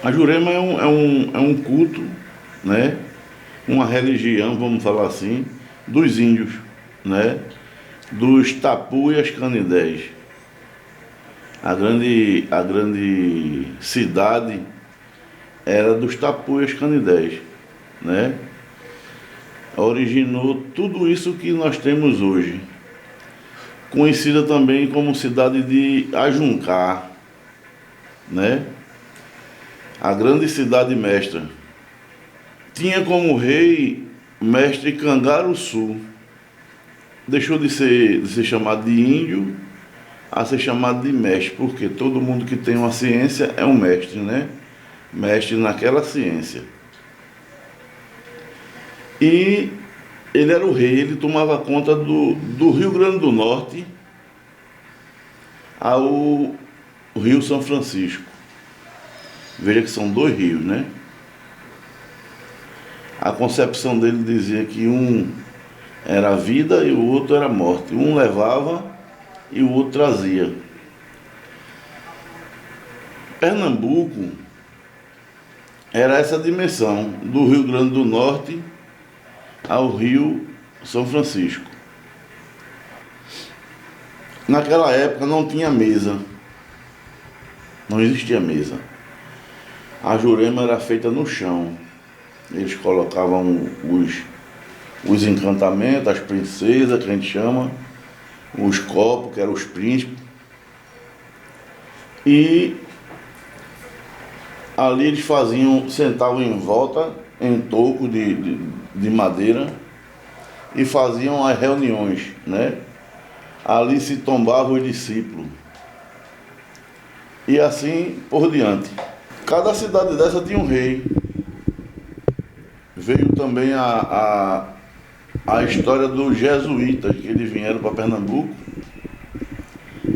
A Jurema é um culto, né? Uma religião, vamos falar assim, dos índios, né? Dos Tapuias Canindés. A grande cidade era dos Tapuias Canindés, né? Originou tudo isso que nós temos hoje. Conhecida também como cidade de Ajuncá, né? A grande cidade mestra. Tinha como rei mestre Cangaruçu. Deixou de ser chamado de índio a ser chamado de mestre, porque todo mundo que tem uma ciência é um mestre, né? Mestre naquela ciência. E ele era o rei, ele tomava conta do Rio Grande do Norte ao Rio São Francisco. Veja que são dois rios, né? A concepção dele dizia que um era vida e o outro era morte. Um levava e o outro trazia. Pernambuco era essa dimensão, do Rio Grande do Norte ao Rio São Francisco. Naquela época não tinha mesa, não existia mesa. A Jurema era feita no chão. Eles colocavam os encantamentos, as princesas, que a gente chama, os copos, que eram os príncipes. E ali eles sentavam em volta, em toco de madeira, e faziam as reuniões, né? Ali se tombavam os discípulos. E assim por diante. Cada cidade dessa tinha um rei. Veio também a história dos jesuítas, que eles vieram para Pernambuco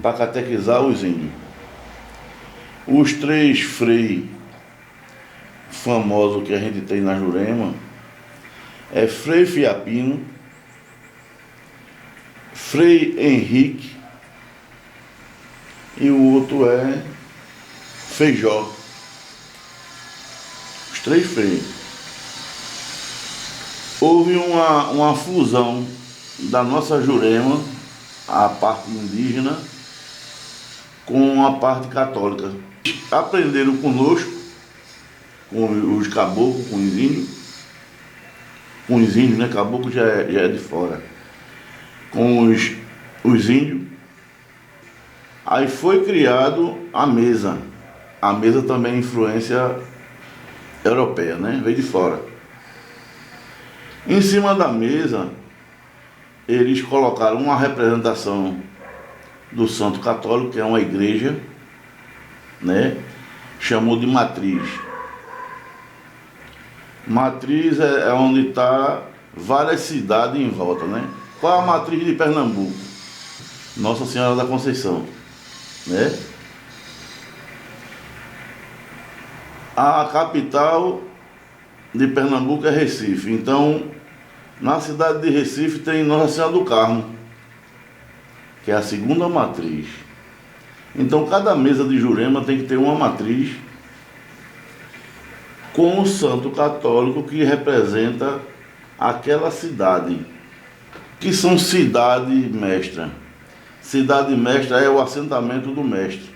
para catequizar os índios. Os três freis famosos que a gente tem na Jurema é Frei Fiapino, Frei Henrique e o outro é Feijó. Os três freios. Houve uma fusão da nossa Jurema, a parte indígena, com a parte católica. Aprenderam conosco, com os caboclos, com os índios, né? Caboclo já é de fora. Com os índios. Aí foi criado a mesa. A mesa também é influência europeia, né? Veio de fora. Em cima da mesa, eles colocaram uma representação do Santo Católico, que é uma igreja, né? Chamou de matriz. Matriz é onde está várias cidades em volta, né? Qual a matriz de Pernambuco? Nossa Senhora da Conceição, né? A capital de Pernambuco é Recife. Então, na cidade de Recife tem Nossa Senhora do Carmo, que é a segunda matriz. Então, cada mesa de Jurema tem que ter uma matriz com o santo católico que representa aquela cidade, que são cidade mestra. Cidade mestra é o assentamento do mestre.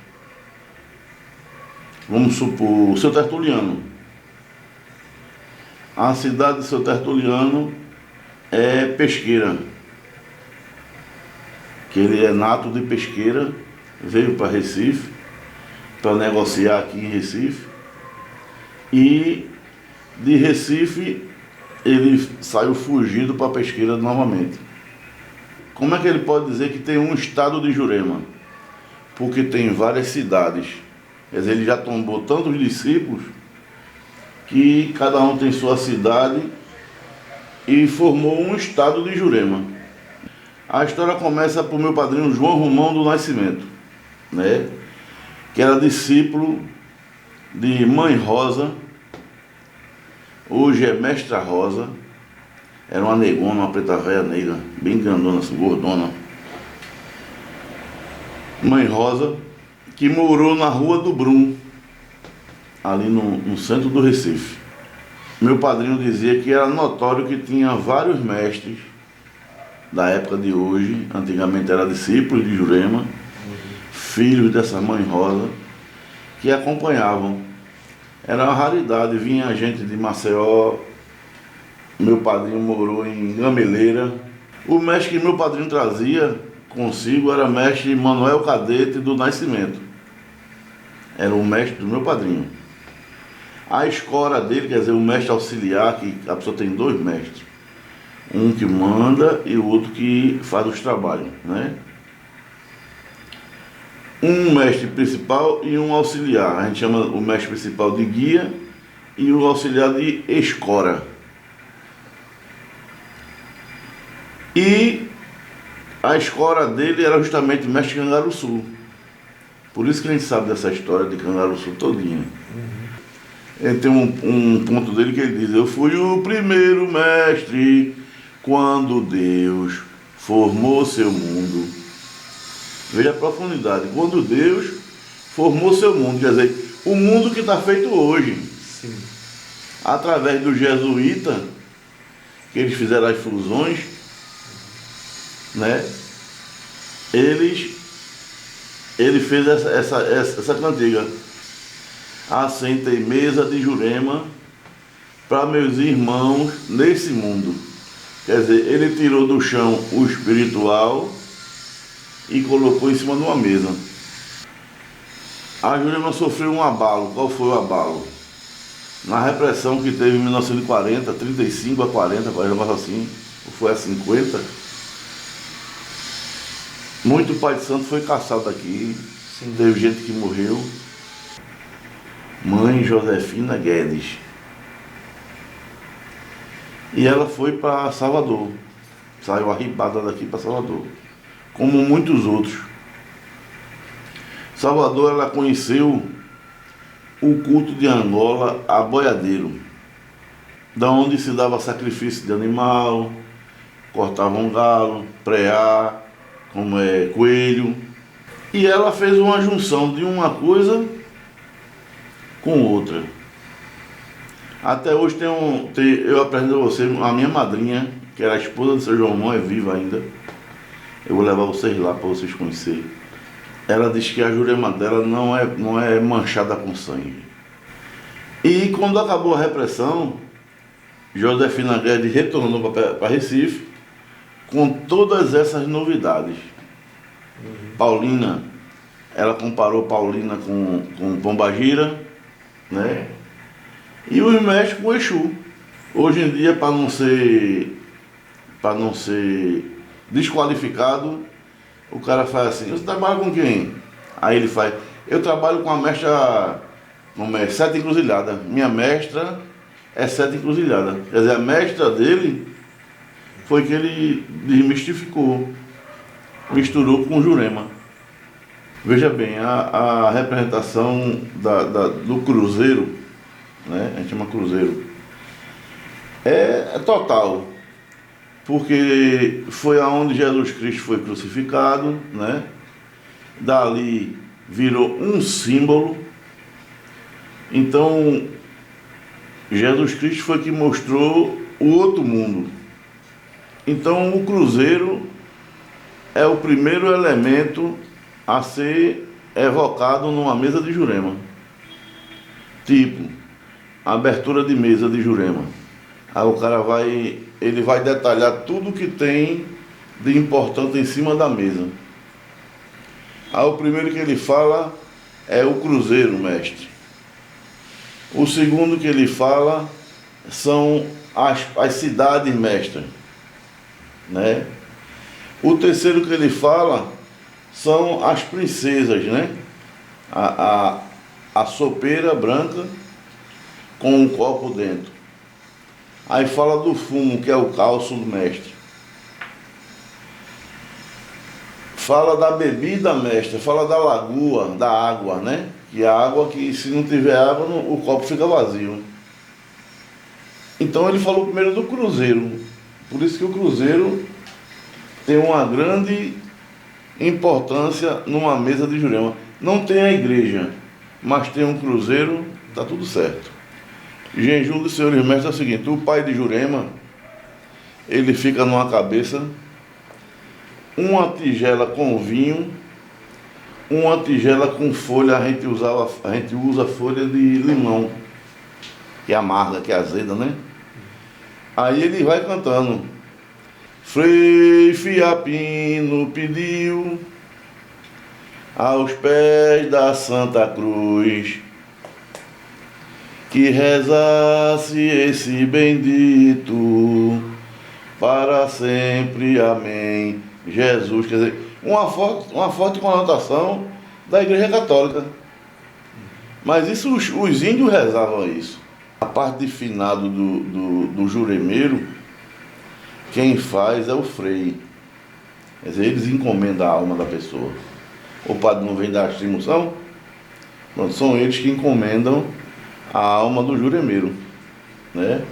Vamos supor, o Seu Tertuliano. A cidade de Seu Tertuliano é Pesqueira, que ele é nato de Pesqueira, veio para Recife, para negociar aqui em Recife, e de Recife ele saiu fugido para Pesqueira novamente. Como é que ele pode dizer que tem um estado de Jurema? Porque tem várias cidades. Quer dizer, ele já tombou tantos discípulos que cada um tem sua cidade e formou um estado de Jurema. A história começa por meu padrinho João Romão do Nascimento, né? Que era discípulo de Mãe Rosa, hoje é Mestra Rosa. Era uma negona, uma preta velha negra, bem grandona, assim, gordona. Mãe Rosa, que morou na Rua do Brum. ali no centro do Recife. Meu padrinho dizia que era notório que tinha vários mestres da época de hoje, antigamente era discípulos de Jurema, filhos dessa mãe Rosa, que acompanhavam. Era uma raridade, vinha gente de Maceió, meu padrinho morou em Gameleira. O mestre que meu padrinho trazia consigo era mestre Manuel Cadete do Nascimento. Era o mestre do meu padrinho. A escola dele, quer dizer, o mestre auxiliar, que a pessoa tem dois mestres. Um que manda e o outro que faz os trabalhos, né? Um mestre principal e um auxiliar. A gente chama o mestre principal de guia e o auxiliar de escora. E a escora dele era justamente o mestre Cangaruçu. Por isso que a gente sabe dessa história de Cangaruçu todinha. Ele tem um ponto dele que ele diz: eu fui o primeiro mestre quando Deus formou seu mundo. Veja a profundidade. Quando Deus formou seu mundo, quer dizer, o mundo que está feito hoje. Sim. Através do jesuíta, que eles fizeram as fusões, né? Ele fez essa cantiga: assentei mesa de Jurema para meus irmãos nesse mundo. Quer dizer, ele tirou do chão o espiritual e colocou em cima de uma mesa. A Jurema sofreu um abalo. Qual foi o abalo? Na repressão que teve em 1940, 35 a 40, um negócio assim, ou foi a 50, muito pai de santo foi caçado aqui. Sim. Teve gente que morreu. Mãe Josefina Guedes. E ela foi para Salvador. Saiu arribada daqui para Salvador, como muitos outros. Salvador, ela conheceu o culto de Angola a boiadeiro, da onde se dava sacrifício de animal, cortavam galo, preá, como é coelho. E ela fez uma junção de uma coisa com outra. Até hoje eu apresento a você a minha madrinha, que era a esposa do seu João, é viva ainda. Eu vou levar vocês lá para vocês conhecerem. Ela diz que a Jurema dela não é manchada com sangue. E quando acabou a repressão, Josefina Guedes retornou para Recife com todas essas novidades. Paulina, ela comparou Paulina com Pombagira, né? E os mestres com Exu. Hoje em dia, para não ser desqualificado, o cara faz assim: você trabalha com quem? Aí ele faz: eu trabalho com a mestra, como é, Sete Encruzilhada. Minha mestra é Sete Encruzilhada. Quer dizer, a mestra dele foi que ele desmistificou, misturou com Jurema. Veja bem, a representação do cruzeiro, né? A gente chama cruzeiro, é total, porque foi aonde Jesus Cristo foi crucificado, né? Dali virou um símbolo. Então Jesus Cristo foi que mostrou o outro mundo. Então o cruzeiro é o primeiro elemento a ser evocado numa mesa de Jurema. Tipo, abertura de mesa de Jurema. Aí o cara vai detalhar tudo que tem de importante em cima da mesa. Aí o primeiro que ele fala é o cruzeiro, mestre. O segundo que ele fala são as cidades mestras, né? O terceiro que ele fala são as princesas, né? A sopeira branca com um copo dentro. Aí fala do fumo, que é o calço do mestre. Fala da bebida, mestre. Fala da lagoa, da água, né? Que a água, que se não tiver água, o copo fica vazio. Então ele falou primeiro do cruzeiro. Por isso que o cruzeiro tem uma grande importância numa mesa de Jurema. Não tem a igreja, mas tem um cruzeiro tá tudo certo. Jejum dos senhores mestres é o seguinte: o pai de Jurema, ele fica numa cabeça, uma tigela com vinho, uma tigela com folha, a gente usa folha de limão, que é amarga, que é azeda, né? Aí ele vai cantando: Frei Fiapino pediu aos pés da Santa Cruz que rezasse esse bendito para sempre, amém, Jesus. Quer dizer, uma forte conotação da Igreja Católica. Mas isso os índios rezavam isso. A parte de finado do juremeiro, quem faz é o frei. Quer dizer, eles encomendam a alma da pessoa. O padre não vem dar extremoção? Pronto, são eles que encomendam a alma do juremeiro, né?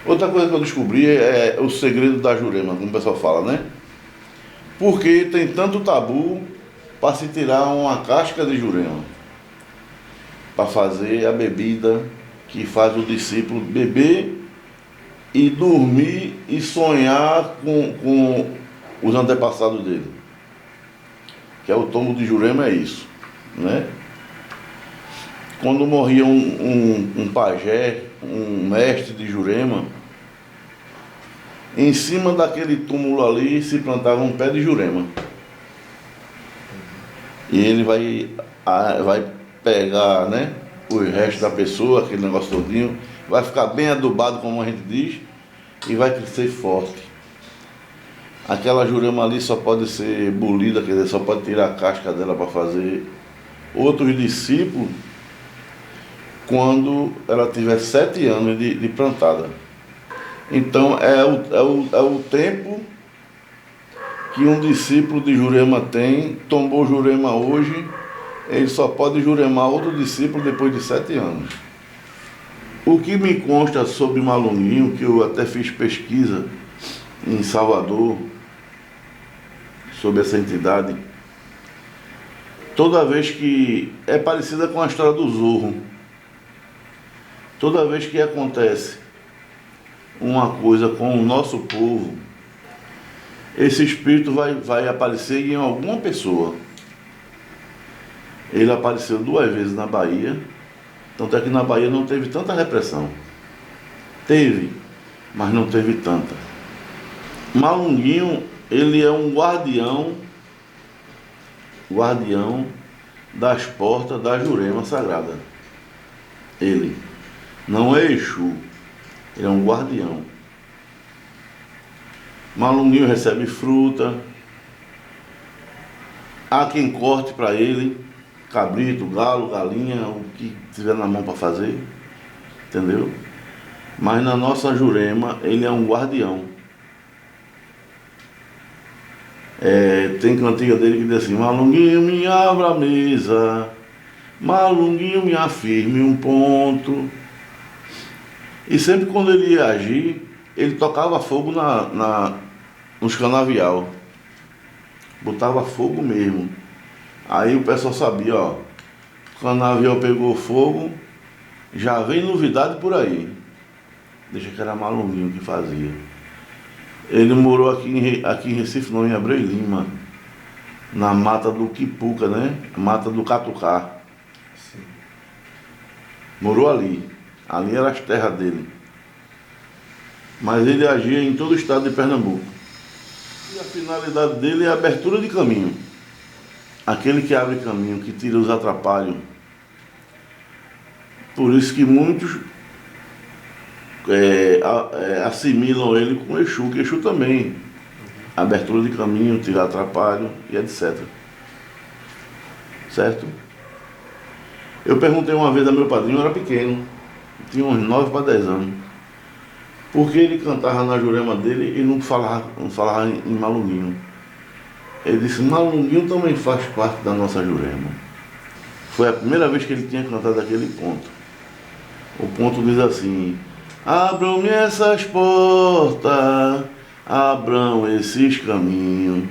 Outra coisa que eu descobri é o segredo da Jurema, como o pessoal fala, né? Porque tem tanto tabu para se tirar uma casca de Jurema, para fazer a bebida que faz o discípulo beber e dormir e sonhar com os antepassados dele. Que é o tombo de Jurema, é isso, né? Quando morria um pajé, um mestre de Jurema, em cima daquele túmulo ali se plantava um pé de Jurema. E ele vai pegar, né, os restos da pessoa, aquele negócio todinho, vai ficar bem adubado, como a gente diz, e vai crescer forte. Aquela Jurema ali só pode ser bolida, quer dizer, só pode tirar a casca dela para fazer outros discípulos quando ela tiver 7 anos de plantada. Então é o tempo que um discípulo de Jurema tem. Tombou Jurema hoje, ele só pode juremar outro discípulo depois de 7 anos. O que me consta sobre Malunguinho, que eu até fiz pesquisa em Salvador sobre essa entidade, toda vez que é parecida com a história do Zorro. Toda vez que acontece uma coisa com o nosso povo, esse espírito vai aparecer em alguma pessoa. Ele apareceu 2 vezes na Bahia, tanto é que na Bahia não teve tanta repressão. Teve, mas não teve tanta. Malunguinho, ele é um guardião das portas da Jurema Sagrada. Ele não é Exu, ele é um guardião. Malunguinho recebe fruta, há quem corte para ele, cabrito, galo, galinha, o que tiver na mão para fazer, entendeu? Mas na nossa Jurema, ele é um guardião. Tem cantiga dele que diz assim: Malunguinho me abra a mesa, Malunguinho me afirme um ponto. E sempre quando ele ia agir, ele tocava fogo nos canavial. Botava fogo mesmo. Aí o pessoal sabia, ó, o canavial pegou fogo, já vem novidade por aí. Deixa que era Malunguinho que fazia. Ele morou aqui em Recife, não, em Abreu Lima, na mata do Quipuca, né? Mata do Catucá. Sim. Morou ali. Ali eram as terras dele. Mas ele agia em todo o estado de Pernambuco. E a finalidade dele é a abertura de caminho. Aquele que abre caminho, que tira os atrapalhos. Por isso que muitos assimilam ele com Exu, que Exu também. Abertura de caminho, tirar atrapalho e etc. Certo? Eu perguntei uma vez a meu padrinho, eu era pequeno, tinha uns 9 para 10 anos, porque ele cantava na Jurema dele e não falava em Malunguinho. Ele disse: Malunguinho também faz parte da nossa Jurema. Foi a primeira vez que ele tinha cantado aquele ponto. O ponto diz assim: abram-me essas portas, abram esses caminhos,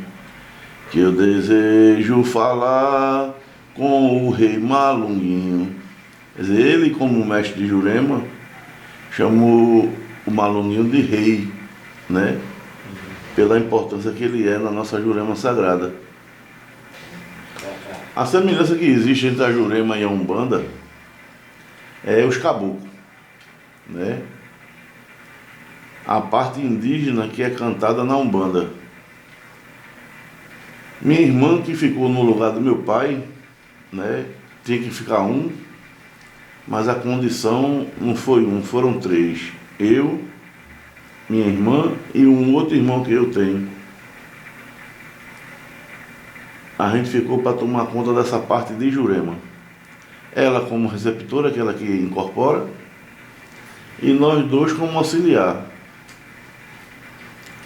que eu desejo falar com o rei Malunguinho. Quer dizer, ele, como mestre de Jurema, chamou o Maluninho de rei, né? Pela importância que ele é na nossa Jurema Sagrada. A semelhança que existe entre a Jurema e a Umbanda é os caboclos, né? A parte indígena que é cantada na Umbanda. Minha irmã, que ficou no lugar do meu pai, né? Tinha que ficar um, mas a condição não foi um, foram três. Eu, minha irmã e um outro irmão que eu tenho. A gente ficou para tomar conta dessa parte de Jurema. Ela como receptora, aquela que incorpora, e nós dois como auxiliar.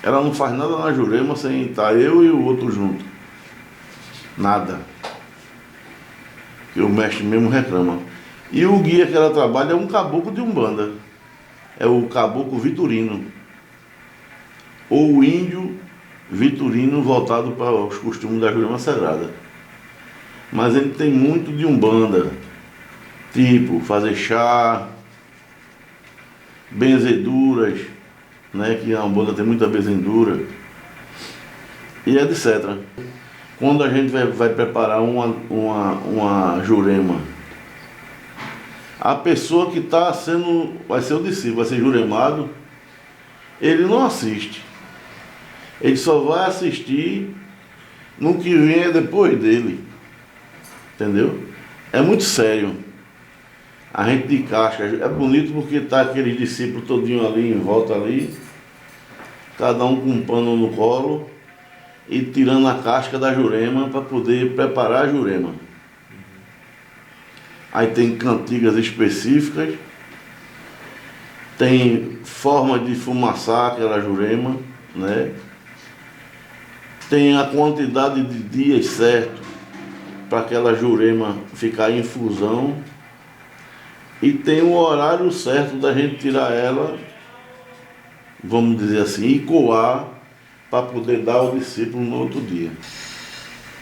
Ela não faz nada na Jurema sem estar eu e o outro junto. Nada. Que o mestre mesmo reclama. E o guia que ela trabalha é um caboclo de Umbanda. É o caboclo Vitorino. Ou o índio Vitorino voltado para os costumes da Jurema Sagrada. Mas ele tem muito de Umbanda. Tipo, fazer chá, benzeduras, né, que a Umbanda tem muita benzedura, e etc. Quando a gente vai preparar uma Jurema, a pessoa que vai ser o discípulo, vai ser juremado, ele não assiste. Ele só vai assistir no que vem depois dele. Entendeu? É muito sério. A gente de casca, é bonito porque tá aquele discípulo todinho ali, em volta ali, cada um com um pano no colo e tirando a casca da Jurema para poder preparar a Jurema. Aí tem cantigas específicas, tem forma de fumaçar aquela Jurema, né? Tem a quantidade de dias certo para aquela Jurema ficar em infusão. E tem o horário certo da gente tirar ela, vamos dizer assim, e coar para poder dar ao discípulo no outro dia.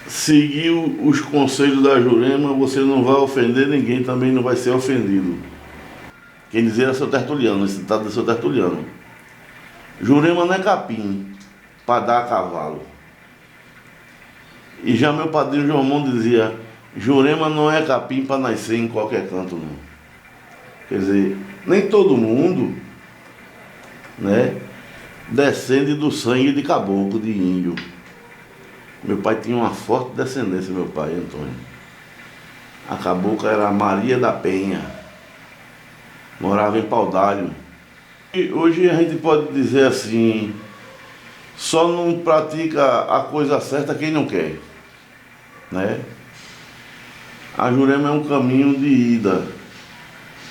Seguir os conselhos da Jurema, você não vai ofender ninguém, também não vai ser ofendido. Quem dizer era seu Tertuliano, esse ditado é seu Tertuliano. Jurema não é capim para dar a cavalo. E já meu padrinho João Mondo dizia, Jurema não é capim para nascer em qualquer canto, não. Quer dizer, nem todo mundo, né, descende do sangue de caboclo, de índio. Meu pai tinha uma forte descendência, meu pai, Antônio. A cabocla era Maria da Penha, morava em Paudalho. E hoje a gente pode dizer assim, só não pratica a coisa certa quem não quer, né? A Jurema é um caminho de ida.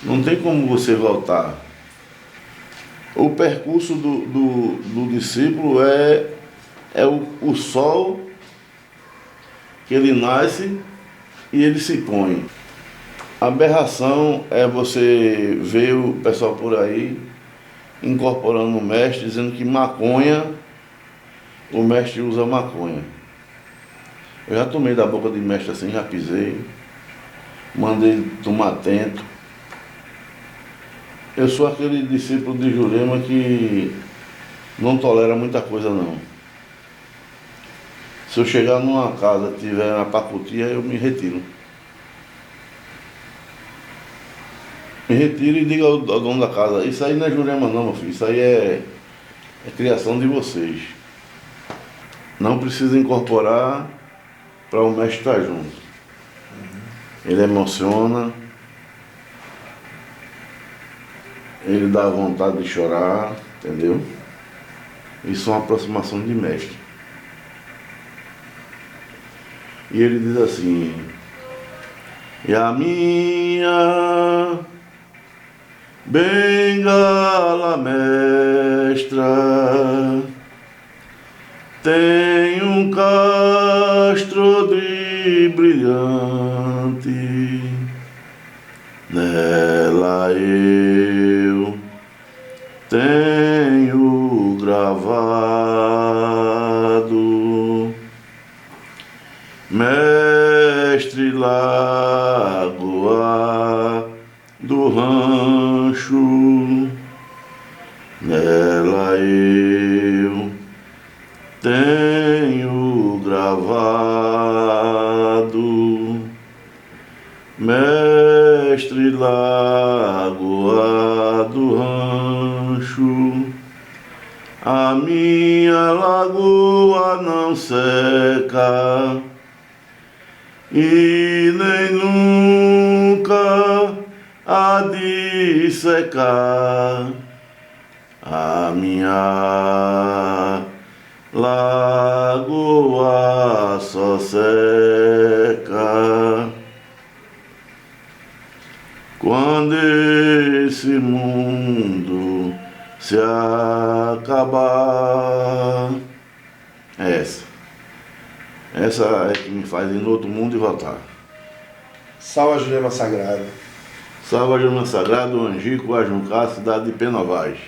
Não tem como você voltar. O percurso do discípulo é o sol que ele nasce e ele se põe. A aberração é você ver o pessoal por aí incorporando o mestre, dizendo que maconha, o mestre usa maconha. Eu já tomei da boca de mestre assim, já pisei, mandei tomar atento. Eu sou aquele discípulo de Jurema que não tolera muita coisa não. Se eu chegar numa casa e tiver uma pacutia, eu me retiro. Me retiro e digo ao dono da casa, isso aí não é Jurema não, meu filho, isso aí é criação de vocês. Não precisa incorporar para o mestre estar junto. Ele emociona. Ele dá vontade de chorar, entendeu? Isso é uma aproximação de mestre. E ele diz assim, e a minha bengala mestra tem um castro de brilhante, nela eu tenho gravado, mestre Lagoa do rancho, nela eu tenho gravado, mestre Lagoa do Rancho, a minha lagoa não seca e nem nunca há de secar. A minha lagoa só seca quando esse mundo se acabar. Essa é que me faz ir no outro mundo e voltar. Salve a Jurema Sagrada. Salve a Jurema Sagrada, o Angico, Ajuncá, cidade de Penovais.